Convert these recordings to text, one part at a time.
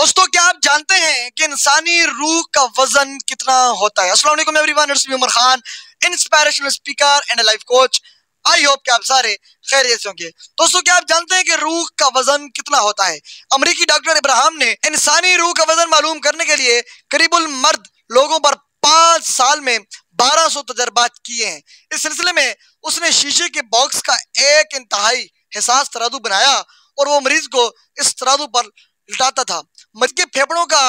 दोस्तों, क्या आप जानते हैं कि इंसानी रूह का वजन कितना होता है? अस्सलाम वालेकुम everyone, it's me Umar Khan, inspirational speaker and life coach. I hope कि आप सारे खैरियत से होंगे। दोस्तों, क्या आप जानते हैं कि रूह का वजन कितना होता है? अमेरिकी डॉक्टर इब्राहिम ने इंसानी रूह का वजन मालूम करने के लिए करीबुल मर्द लोगों पर 5 साल में 1200 तजर्बात किए हैं। इस सिलसिले में उसने शीशे के बॉक्स का एक इंतहाई हिसास तराजू बनाया और वो मरीज को इस तराजू पर लिटाता था। मरीज के फेफड़ों का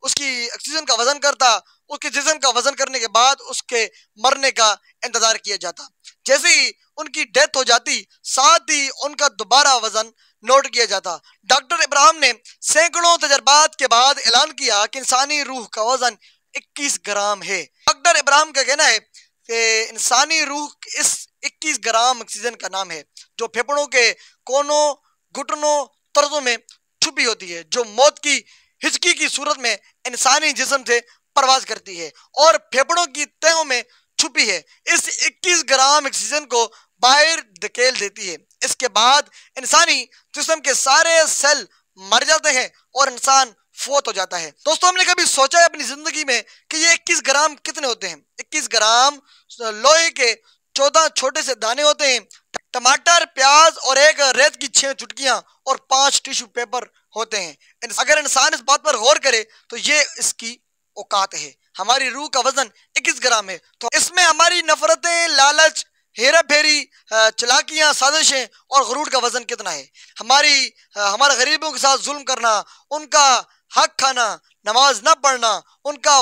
उसकी ऑक्सीजन का वजन करता, उसके जिस्म का वजन करने के बाद उसके मरने का इंतजार किया जाता। जैसे ही उनकी डेथ हो जाती, साथ ही उनका दोबारा वजन नोट किया जाता। डॉक्टर इब्राहिम ने सैकड़ों तजर्बात के बाद ऐलान किया कि इंसानी रूह का वजन 21 ग्राम है। डॉक्टर इब्राहिम का कहना है कि इंसानी रूह इस 21 ग्राम ऑक्सीजन का नाम है, जो फेफड़ों के कोनों, घुटनों, तर्जों में छुपी होती है, जो मौत की हिचकी की सूरत में इंसानी जिस्म से परवाज करती है और फेफड़ों की तहों में छुपी है। इस 21 ग्राम ऑक्सीजन को बाहर धकेल देती है। इसके बाद इंसानी जिस्म के सारे सेल मर जाते हैं और इंसान फोत हो जाता है। दोस्तों, हमने कभी सोचा है अपनी जिंदगी में कि ये 21 ग्राम कितने होते हैं? 21 ग्राम लोहे के 14 छोटे से दाने होते हैं, टमाटर, प्याज और एक रेत की 6 चुटकियां और 5 टिश्यू पेपर होते हैं। अगर इंसान इस बात पर गौर करे तो ये इसकी औकात है। हमारी रूह का वजन 21 ग्राम है, तो इसमें हमारी नफरतें, लालच, हेरा फेरी, चालाकियां, साजिशें और गुरूर का वजन कितना है? हमारे गरीबों के साथ जुल्म करना, उनका हक खाना, नमाज न पढ़ना, उनका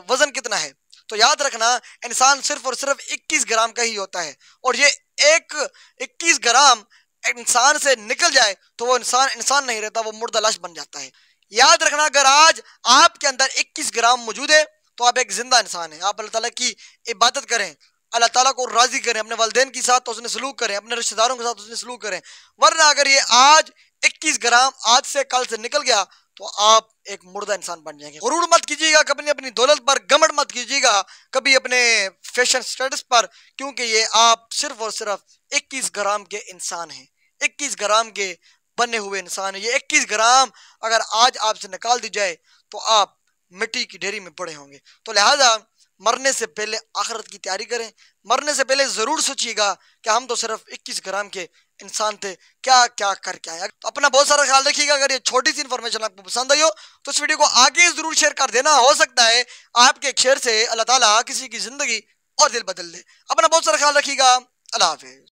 वजन कितना है? तो याद रखना, इंसान सिर्फ और सिर्फ 21 ग्राम का ही होता है और ये एक 21 ग्राम इंसान से निकल जाए तो वो इंसान इंसान नहीं रहता, वो मुर्दा लाश बन जाता है। याद रखना, अगर आज आपके अंदर 21 ग्राम मौजूद है तो आप एक जिंदा इंसान है। आप अल्लाह ताला की इबादत करें, अल्लाह ताला को राजी करें, अपने वालिदैन के साथ उसने सलूक करें, अपने रिश्तेदारों के साथ उसने सलूक करें। वरना अगर ये आज 21 ग्राम आज से कल से निकल गया तो आप एक मुर्दा इंसान बन जाएंगे। गुरूर मत कीजिएगा कभी अपनी दौलत पर, घमंड मत कीजिएगा कभी अपने फैशन स्टेटस पर, क्योंकि ये आप सिर्फ और सिर्फ 21 ग्राम के इंसान हैं, 21 ग्राम के बने हुए इंसान है। ये 21 ग्राम अगर आज आपसे निकाल दी जाए तो आप मिट्टी की ढेरी में पड़े होंगे। तो लिहाजा मरने से पहले आखिरत की तैयारी करें। मरने से पहले जरूर सोचिएगा कि हम तो सिर्फ 21 ग्राम के इंसान थे, क्या क्या करके आया। तो अपना बहुत सारा ख्याल रखिएगा। अगर ये छोटी सी इन्फॉर्मेशन आपको पसंद आई हो तो इस वीडियो को आगे जरूर शेयर कर देना। हो सकता है आपके एक शेयर से अल्लाह ताला किसी की जिंदगी और दिल बदल दे। अपना बहुत सारा ख्याल रखिएगा। अल्लाह हाफिज।